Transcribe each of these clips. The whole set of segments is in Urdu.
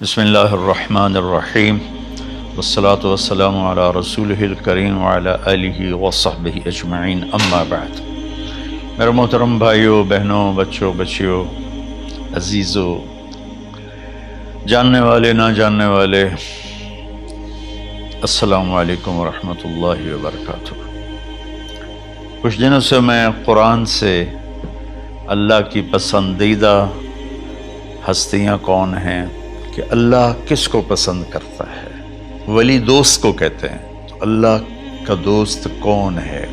بسم اللہ الرحمن الرحیم والصلاة والسلام علی رسولہ الکریم وعلی آلہ وصحبہ اجمعین، اما بعد۔ میرے محترم بھائیوں، بہنوں، بچوں، بچیوں، عزیزوں، جاننے والے، نہ جاننے والے، السلام علیکم ورحمۃ اللہ وبرکاتہ۔ کچھ دنوں سے میں قرآن سے اللہ کی پسندیدہ ہستیاں کون ہیں، کہ اللہ کس کو پسند کرتا ہے، ولی دوست کو کہتے ہیں۔ تو اللہ کا دوست کون ہے؟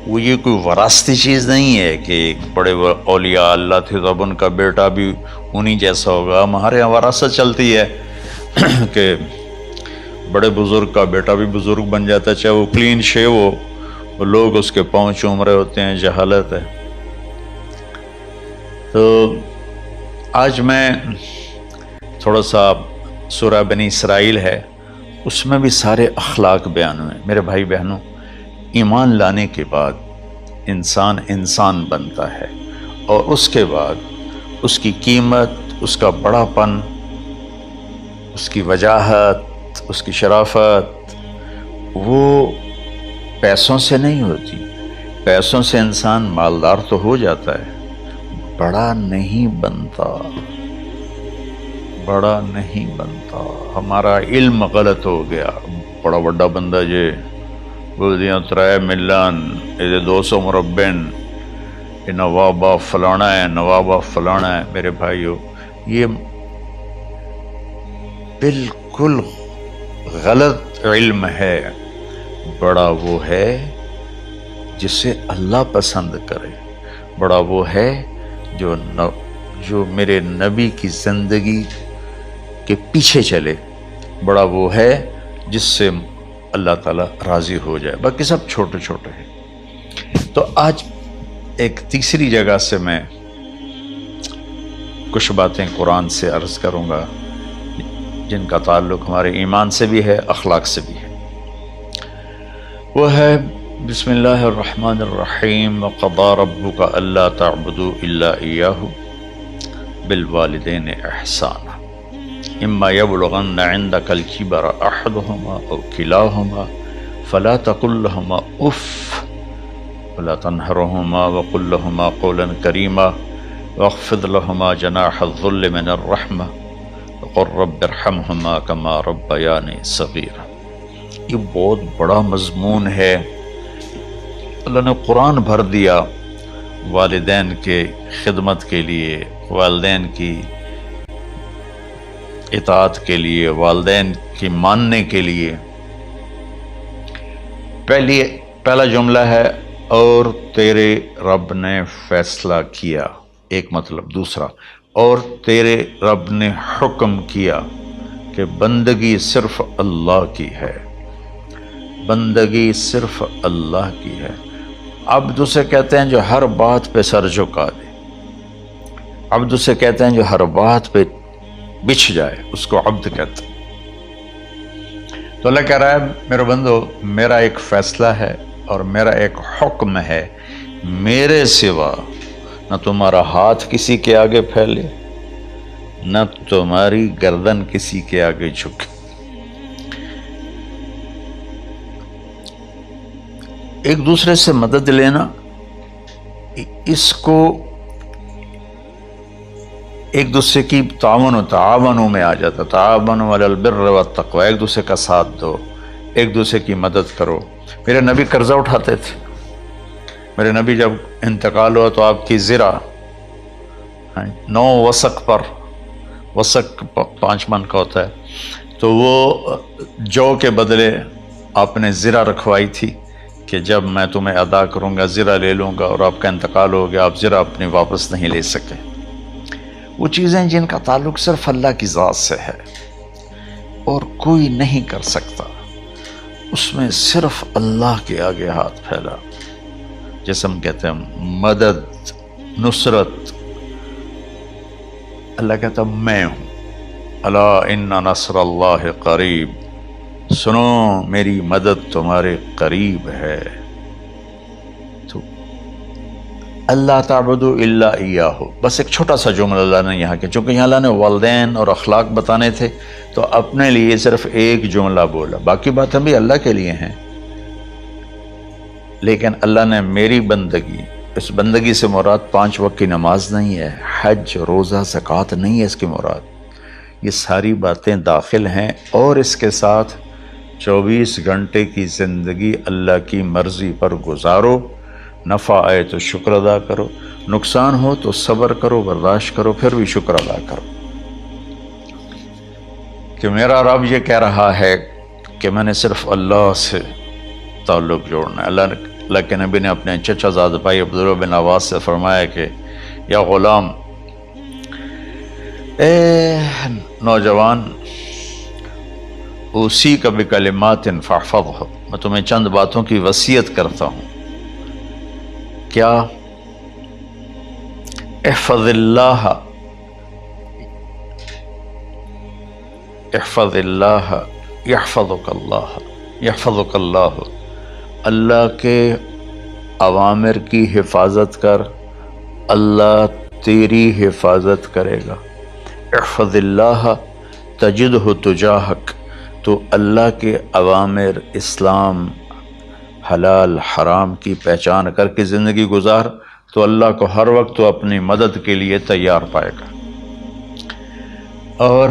وہ یہ کوئی وراثتی چیز نہیں ہے کہ ایک بڑے اولیاء اللہ تھے تو اب ان کا بیٹا بھی انہی جیسا ہوگا۔ ہمارے یہاں وراثت چلتی ہے کہ بڑے بزرگ کا بیٹا بھی بزرگ بن جاتا ہے، چاہے وہ کلین شیو ہو، وہ لوگ اس کے پاؤں چوم رہے ہوتے ہیں، جہالت ہے۔ تو آج میں تھوڑا سا سورہ بنی اسرائیل ہے، اس میں بھی سارے اخلاق بیان ہوئے۔ میرے بھائی بہنوں، ایمان لانے کے بعد انسان بنتا ہے، اور اس کے بعد اس کی قیمت، اس کا بڑا پن، اس کی وجاہت، اس کی شرافت وہ پیسوں سے نہیں ہوتی۔ پیسوں سے انسان مالدار تو ہو جاتا ہے، بڑا نہیں بنتا، بڑا نہیں بنتا۔ ہمارا علم غلط ہو گیا۔ بڑا بڑا بندہ جے بول دیا 3 ملین 200 مربع، یہ نوابہ فلانا ہے، نوابہ فلانا ہے۔ میرے بھائیو، یہ بالکل غلط علم ہے۔ بڑا وہ ہے جسے اللہ پسند کرے، بڑا وہ ہے جو میرے نبی کی زندگی کے پیچھے چلے، بڑا وہ ہے جس سے اللہ تعالیٰ راضی ہو جائے، باقی سب چھوٹے چھوٹے ہیں۔ تو آج ایک تیسری جگہ سے میں کچھ باتیں قرآن سے عرض کروں گا جن کا تعلق ہمارے ایمان سے بھی ہے، اخلاق سے بھی ہے۔ وہ ہے بسم اللہ الرحمن الرحیم، وَقَضَىٰ رَبُّكَ أَلَّا تَعْبُدُوا إِلَّا إِيَّاهُ بِالْوَالِدَيْنِ إِحْسَانًا إِمَّا يَبْلُغَنَّ عِندَكَ الْكِبَرَ أَحَدُهُمَا أَوْ كِلَاهُمَا فَلَا تَقُل لَّهُمَا أُفٍّ وَلَا تَنْهَرْهُمَا وَقُل لَّهُمَا قَوْلًا كَرِيمًا وَاخْفِضْ لَهُمَا جَنَاحَ الذُّلِّ مِنَ الرَّحْمَةِ وَقُل رَّبِّ ارْحَمْهُمَا كَمَا رَبَّيَانِي صَغِيرًا۔ یہ بہت بڑا مضمون ہے۔ اللہ نے قرآن بھر دیا والدین کے خدمت کے لیے، والدین کی اطاعت کے لیے، والدین کی ماننے کے لیے۔ پہلا جملہ ہے اور تیرے رب نے فیصلہ کیا، ایک مطلب۔ دوسرا، اور تیرے رب نے حکم کیا کہ بندگی صرف اللہ کی ہے، بندگی صرف اللہ کی ہے۔ عبد اسے کہتے ہیں جو ہر بات پہ سر جھکا دے، عبد اسے کہتے ہیں جو ہر بات پہ بچھ جائے، اس کو عبد کہتے ہیں۔ تو اللہ کہہ رہا ہے میرے بندو، میرا ایک فیصلہ ہے اور میرا ایک حکم ہے، میرے سوا نہ تمہارا ہاتھ کسی کے آگے پھیلے، نہ تمہاری گردن کسی کے آگے جھکے۔ ایک دوسرے سے مدد لینا، اس کو ایک دوسرے کی تعاونوں میں آ جاتا۔ تعاونوا علی البر والتقوی، ایک دوسرے کا ساتھ دو، ایک دوسرے کی مدد کرو۔ میرے نبی قرضہ اٹھاتے تھے۔ میرے نبی جب انتقال ہوا تو آپ کی زرہ 9 وسق پر، وسق 5 من کا ہوتا ہے، تو وہ جو کے بدلے آپ نے زرہ رکھوائی تھی کہ جب میں تمہیں ادا کروں گا زرہ لے لوں گا، اور آپ کا انتقال ہو گیا، آپ زرہ اپنی واپس نہیں لے سکے۔ وہ چیزیں جن کا تعلق صرف اللہ کی ذات سے ہے اور کوئی نہیں کر سکتا، اس میں صرف اللہ کے آگے ہاتھ پھیلا، جیسے ہم کہتے ہیں مدد، نصرت۔ اللہ کہتا میں ہوں، الا ان نصر اللہ قریب، سنو میری مدد تمہارے قریب ہے۔ تو اللہ تعبدوا الا ایاہ، بس ایک چھوٹا سا جملہ اللہ نے یہاں کے، چونکہ یہاں اللہ نے والدین اور اخلاق بتانے تھے تو اپنے لیے صرف ایک جملہ بولا، باقی باتیں بھی اللہ کے لیے ہیں، لیکن اللہ نے میری بندگی، اس بندگی سے مراد 5 وقت کی نماز نہیں ہے، حج، روزہ، زکوٰۃ نہیں ہے اس کی مراد، یہ ساری باتیں داخل ہیں، اور اس کے ساتھ 24 گھنٹے کی زندگی اللہ کی مرضی پر گزارو، نفع آئے تو شکر ادا کرو، نقصان ہو تو صبر کرو، برداشت کرو، پھر بھی شکر ادا کرو، کہ میرا رب یہ کہہ رہا ہے کہ میں نے صرف اللہ سے تعلق جوڑنا ہے۔ اللہ کے نبی نے اپنے چچا زاد بھائی عبداللہ بن عباس سے فرمایا کہ یا غلام، اے نوجوان، اوصیک بکلمات فاحفظہ، میں تمہیں چند باتوں کی وصیت کرتا ہوں، کیا؟ احفظ اللہ، احفظ اللہ یحفظک اللہ، یحفظک اللہ، اللہ کے اوامر کی حفاظت کر، اللہ تیری حفاظت کرے گا۔ احفظ اللہ تجدہ تجاہک، تو اللہ کے اوامر، اسلام، حلال حرام کی پہچان کر کے زندگی گزار تو اللہ کو ہر وقت تو اپنی مدد کے لیے تیار پائے گا۔ اور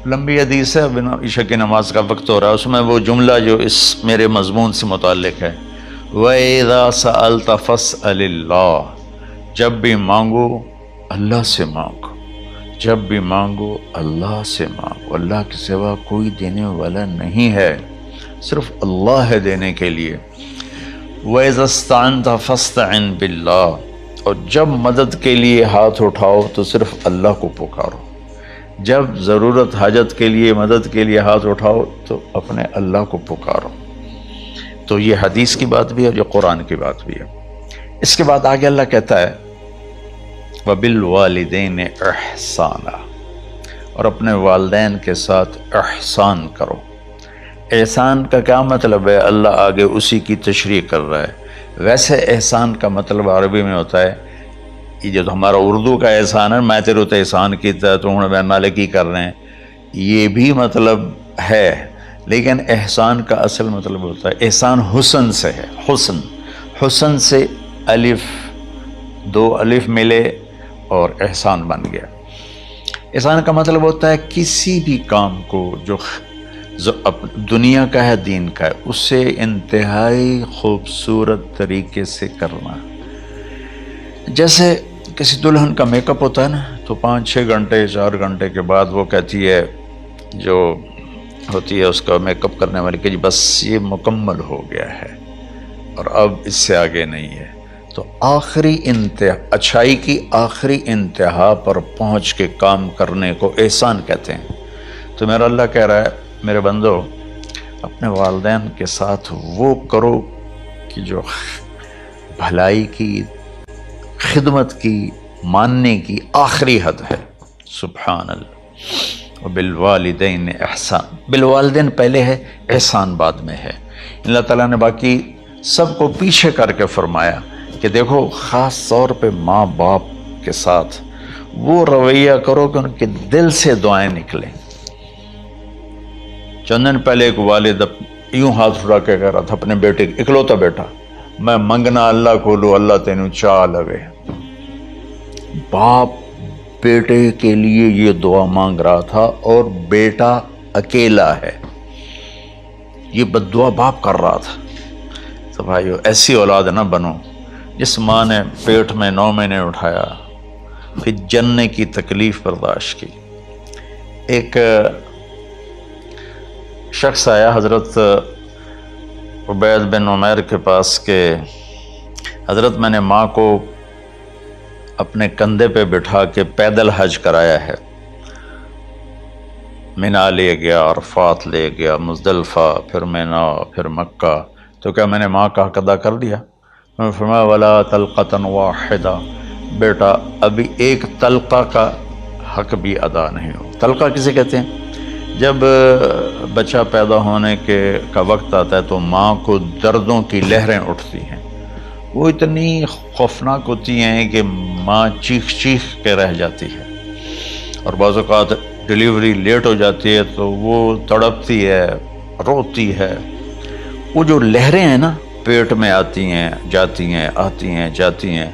لمبی حدیث ہے، عشاء کی نماز کا وقت ہو رہا ہے، اس میں وہ جملہ جو اس میرے مضمون سے متعلق ہے، وَإِذَا سَأَلْتَ فَاسْأَلِ اللَّهِ، جب بھی مانگو اللہ سے مانگو، جب بھی مانگو اللہ سے مانگو، اللہ کے سوا کوئی دینے والا نہیں ہے، صرف اللہ ہے دینے کے لیے۔ وَإِذَا اسْتَعَنْتَ فَاسْتَعِنْ بِاللَّهِ، اور جب مدد کے لیے ہاتھ اٹھاؤ تو صرف اللہ کو پکارو، جب ضرورت حاجت کے لیے، مدد کے لیے ہاتھ اٹھاؤ تو اپنے اللہ کو پکارو۔ تو یہ حدیث کی بات بھی ہے، جو قرآن کی بات بھی ہے۔ اس کے بعد آگے اللہ کہتا ہے وَبِالْوَالِدَيْنِ إِحْسَانًا، اور اپنے والدین کے ساتھ احسان کرو۔ احسان کا کیا مطلب ہے؟ اللہ آگے اسی کی تشریح کر رہا ہے۔ ویسے احسان کا مطلب عربی میں ہوتا ہے، یہ جو ہمارا اردو کا احسان ہے، میں تیرے تو احسان کیتا ہے، تم نے نالے کی کر رہے ہیں، یہ بھی مطلب ہے، لیکن احسان کا اصل مطلب ہوتا ہے، احسان حسن سے ہے، حسن، حسن سے الف، 2 الف ملے اور احسان بن گیا۔ احسان کا مطلب ہوتا ہے کسی بھی کام کو جو دنیا کا ہے، دین کا ہے، اسے انتہائی خوبصورت طریقے سے کرنا۔ جیسے کسی دلہن کا میک اپ ہوتا ہے نا، تو 5-6 گھنٹے 4 گھنٹے کے بعد وہ کہتی ہے، جو ہوتی ہے اس کا میک اپ کرنے والی، کہ جی بس یہ مکمل ہو گیا ہے اور اب اس سے آگے نہیں ہے۔ تو آخری انتہا، اچھائی کی آخری انتہا پر پہنچ کے کام کرنے کو احسان کہتے ہیں۔ تو میرا اللہ کہہ رہا ہے، میرے بندو، اپنے والدین کے ساتھ وہ کرو کہ جو بھلائی کی، خدمت کی، ماننے کی آخری حد ہے۔ سبحان اللہ۔ وبالوالدین احسان، بالوالدین پہلے ہے، احسان بعد میں ہے۔ اللہ تعالیٰ نے باقی سب کو پیچھے کر کے فرمایا کہ دیکھو، خاص طور پہ ماں باپ کے ساتھ وہ رویہ کرو کہ ان کے دل سے دعائیں نکلیں۔ چند دن پہلے ایک والد یوں ہاتھ اٹھا کے کہہ رہا تھا اپنے بیٹے، اکلوتا بیٹا، میں منگنا اللہ کو لو، اللہ تینوں چاہ لوے۔ باپ بیٹے کے لیے یہ دعا مانگ رہا تھا، اور بیٹا اکیلا ہے، یہ بد دعا باپ کر رہا تھا۔ تو بھائیو، ایسی اولاد نہ بنو جس ماں نے پیٹ میں 9 مہینے اٹھایا، پھر جننے کی تکلیف برداشت کی۔ ایک شخص آیا حضرت عبید بن عمیر کے پاس کہ حضرت، میں نے ماں کو اپنے کندھے پہ بٹھا کے پیدل حج کرایا ہے، مینا لے گیا، عرفات لے گیا، مزدلفہ، پھر مینا، پھر مکہ، تو کیا میں نے ماں کا حق ادا کر دیا؟ میں نے فرمایا ولا طلقۃ واحدہ، بیٹا ابھی ایک طلقہ کا حق بھی ادا نہیں ہو۔ طلقہ کسے کہتے ہیں؟ جب بچہ پیدا ہونے کا وقت آتا ہے تو ماں کو دردوں کی لہریں اٹھتی ہیں، وہ اتنی خوفناک ہوتی ہیں کہ ماں چیخ چیخ کے رہ جاتی ہے، اور بعض اوقات ڈیلیوری لیٹ ہو جاتی ہے تو وہ تڑپتی ہے، روتی ہے۔ وہ جو لہریں ہیں نا پیٹ میں آتی ہیں جاتی ہیں، آتی ہیں جاتی ہیں،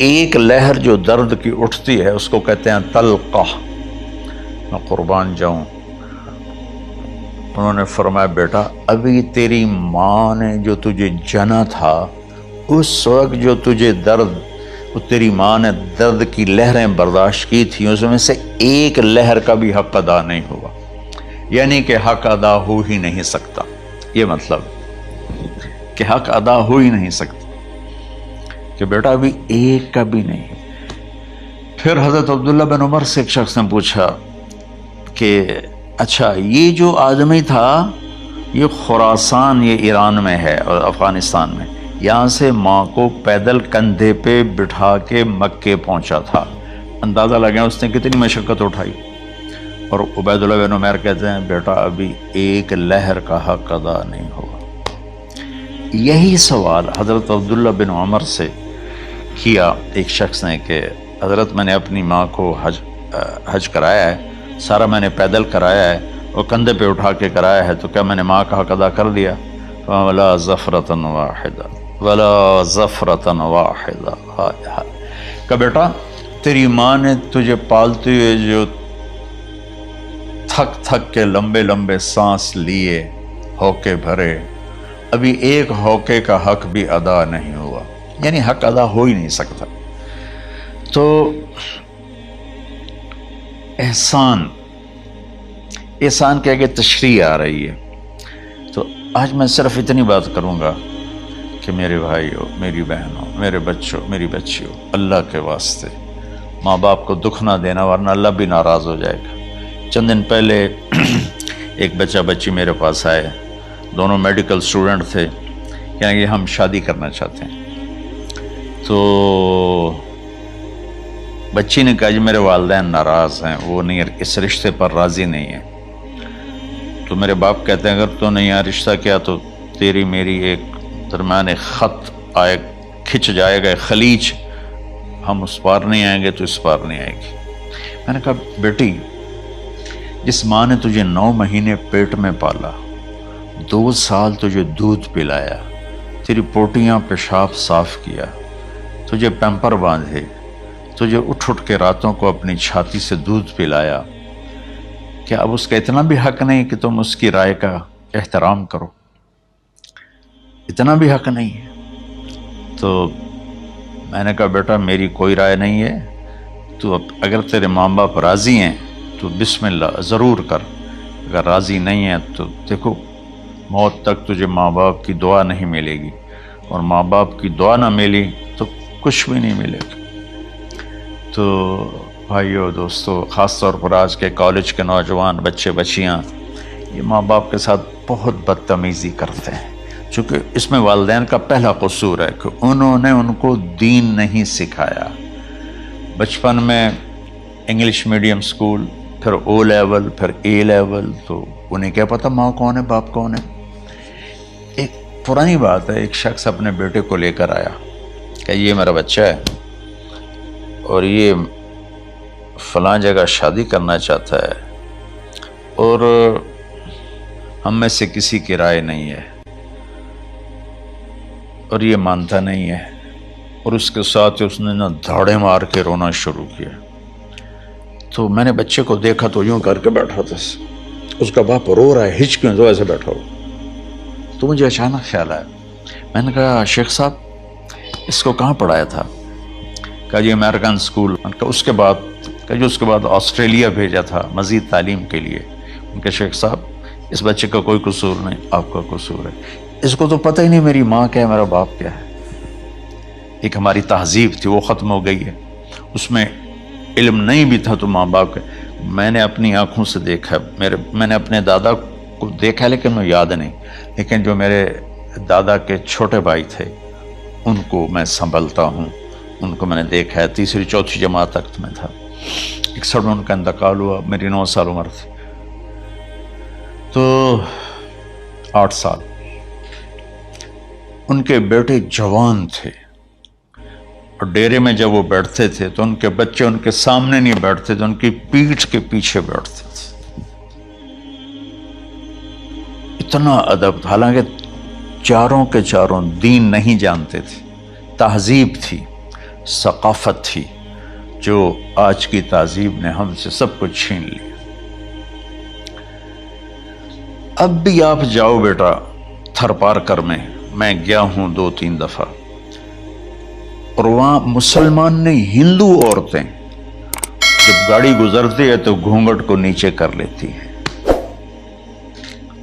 ایک لہر جو درد کی اٹھتی ہے اس کو کہتے ہیں طلقہ۔ میں قربان جاؤں، انہوں نے فرمایا بیٹا ابھی تیری ماں نے جو تجھے جنا تھا اس وقت جو تجھے درد، وہ تیری ماں نے درد کی لہریں برداشت کی تھیں، اس میں سے ایک لہر کا بھی حق ادا نہیں ہوا، یعنی کہ حق ادا ہو ہی نہیں سکتا۔ یہ مطلب کہ حق ادا ہو ہی نہیں سکتا کہ بیٹا ابھی ایک کا بھی نہیں۔ پھر حضرت عبداللہ بن عمر سے ایک شخص نے پوچھا کہ اچھا یہ جو آدمی تھا یہ خراسان، یہ ایران میں ہے اور افغانستان میں، یہاں سے ماں کو پیدل کندھے پہ بٹھا کے مکے پہنچا تھا، اندازہ لگا اس نے کتنی مشقت اٹھائی۔ اور عبید اللہ بن عمیر کہتے ہیں بیٹا ابھی ایک لہر کا حق ادا نہیں ہوا۔ یہی سوال حضرت عبداللہ بن عمر سے کیا ایک شخص نے کہ حضرت میں نے اپنی ماں کو حج کرایا ہے، سارا میں نے پیدل کرایا ہے اور کندھے پہ اٹھا کے کرایا ہے، تو کیا میں نے ماں کا حق ادا کر دیا؟ وَلَا زَفْرَةً وَاحِدًا وَلَا زَفْرَةً وَاحِدًا۔ کہ بیٹا تیری ماں نے تجھے پالتے ہوئے جو تھک تھک کے لمبے لمبے سانس لیے، ہوکے بھرے، ابھی ایک ہوکے کا حق بھی ادا نہیں ہوا، یعنی حق ادا ہو ہی نہیں سکتا۔ تو احسان کے آگے تشریح آ رہی ہے۔ تو آج میں صرف اتنی بات کروں گا کہ میرے بھائیوں، میری بہنوں، میرے بچوں، میری بچیوں، اللہ کے واسطے ماں باپ کو دکھ نہ دینا ورنہ اللہ بھی ناراض ہو جائے گا۔ چند دن پہلے ایک بچہ بچی میرے پاس آئے، دونوں میڈیکل اسٹوڈنٹ تھے، کہنے کہ ہم شادی کرنا چاہتے ہیں۔ تو بچی نے کہا جی میرے والدین ناراض ہیں، وہ نہیں، اس رشتے پر راضی نہیں ہیں۔ تو میرے باپ کہتے ہیں اگر تو نے یہاں رشتہ کیا تو تیری میری ایک درمیان ایک خط آئے، کھچ جائے گا خلیج، ہم اس پار نہیں آئیں گے تو اس پار نہیں آئے گی۔ میں نے کہا بیٹی جس ماں نے تجھے 9 مہینے پیٹ میں پالا، 2 سال تجھے دودھ پلایا، تیری پوٹیاں پیشاب صاف کیا، تجھے پیمپر باندھے، تجھے اٹھ کے راتوں کو اپنی چھاتی سے دودھ پلایا، کیا اب اس کا اتنا بھی حق نہیں کہ تم اس کی رائے کا احترام کرو؟ اتنا بھی حق نہیں ہے؟ تو میں نے کہا بیٹا میری کوئی رائے نہیں ہے، تو اگر تیرے ماں باپ راضی ہیں تو بسم اللہ ضرور کر، اگر راضی نہیں ہے تو دیکھو موت تک تجھے ماں باپ کی دعا نہیں ملے گی، اور ماں باپ کی دعا نہ ملی تو کچھ بھی نہیں ملے گا۔ تو بھائیو دوستو، خاص طور پر آج کے کالج کے نوجوان بچے بچیاں یہ ماں باپ کے ساتھ بہت بدتمیزی کرتے ہیں، چونکہ اس میں والدین کا پہلا قصور ہے کہ انہوں نے ان کو دین نہیں سکھایا۔ بچپن میں انگلش میڈیم سکول، پھر او لیول، پھر اے لیول، تو انہیں کیا پتہ ماں کون ہے باپ کون ہے۔ ایک پرانی بات ہے، ایک شخص اپنے بیٹے کو لے کر آیا کہ یہ میرا بچہ ہے اور یہ فلاں جگہ شادی کرنا چاہتا ہے اور ہم میں سے کسی کی رائے نہیں ہے اور یہ مانتا نہیں ہے، اور اس کے ساتھ اس نے نا دھاڑے مار کے رونا شروع کیا۔ تو میں نے بچے کو دیکھا تو یوں کر کے بیٹھا تھا، اس کا باپ رو رہا ہے، ہچ کیوں تو ایسے بیٹھا ہو۔ تو مجھے اچانک خیال آیا، میں نے کہا شیخ صاحب اس کو کہاں پڑھایا تھا؟ کہا جی امریکن اسکول۔ اس کے بعد آسٹریلیا بھیجا تھا مزید تعلیم کے لیے۔ ان کے شیخ صاحب اس بچے کا کوئی قصور نہیں، آپ کا قصور ہے، اس کو تو پتہ ہی نہیں میری ماں کیا ہے میرا باپ کیا ہے۔ ایک ہماری تہذیب تھی وہ ختم ہو گئی ہے، اس میں علم نہیں بھی تھا تو ماں باپ کا۔ میں نے اپنی آنکھوں سے دیکھا، میں نے اپنے دادا کو دیکھا لیکن مجھے یاد نہیں، لیکن جو میرے دادا کے چھوٹے بھائی تھے ان کو میں سنبھلتا ہوں، ان کو میں نے دیکھا ہے، 3ری 4تھی جماعت تک میں تھا۔ 61 میں ان کا انتقال ہوا، میری 9 سال عمر تھی، تو 8 سال۔ ان کے بیٹے جوان تھے، اور ڈیرے میں جب وہ بیٹھتے تھے تو ان کے بچے ان کے سامنے نہیں بیٹھتے تھے، ان کی پیٹھ کے پیچھے بیٹھتے تھے۔ اتنا ادب، حالانکہ چاروں کے چاروں دین نہیں جانتے تھے، تہذیب تھی، ثقافت تھی، جو آج کی تہذیب نے ہم سے سب کچھ چھین لیا۔ اب بھی آپ جاؤ بیٹا تھر پارکر میں گیا ہوں 2-3 دفعہ، اور وہاں مسلمان نہیں، ہندو عورتیں جب گاڑی گزرتی ہے تو گھونگھٹ کو نیچے کر لیتی ہیں،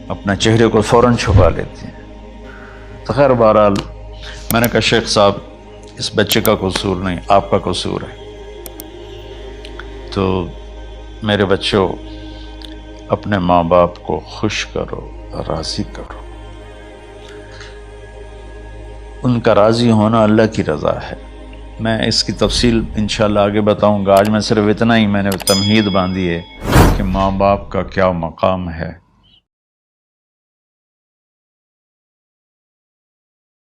اپنا چہرے کو فوراً چھپا لیتی ہیں۔ تو خیر بہرحال میں نے کہا شیخ صاحب اس بچے کا قصور نہیں، آپ کا قصور ہے۔ تو میرے بچوں، اپنے ماں باپ کو خوش کرو، راضی کرو۔ ان کا راضی ہونا اللہ کی رضا ہے۔ میں اس کی تفصیل انشاءاللہ آگے بتاؤں گا، آج میں صرف اتنا ہی میں نے تمہید باندھی ہے کہ ماں باپ کا کیا مقام ہے۔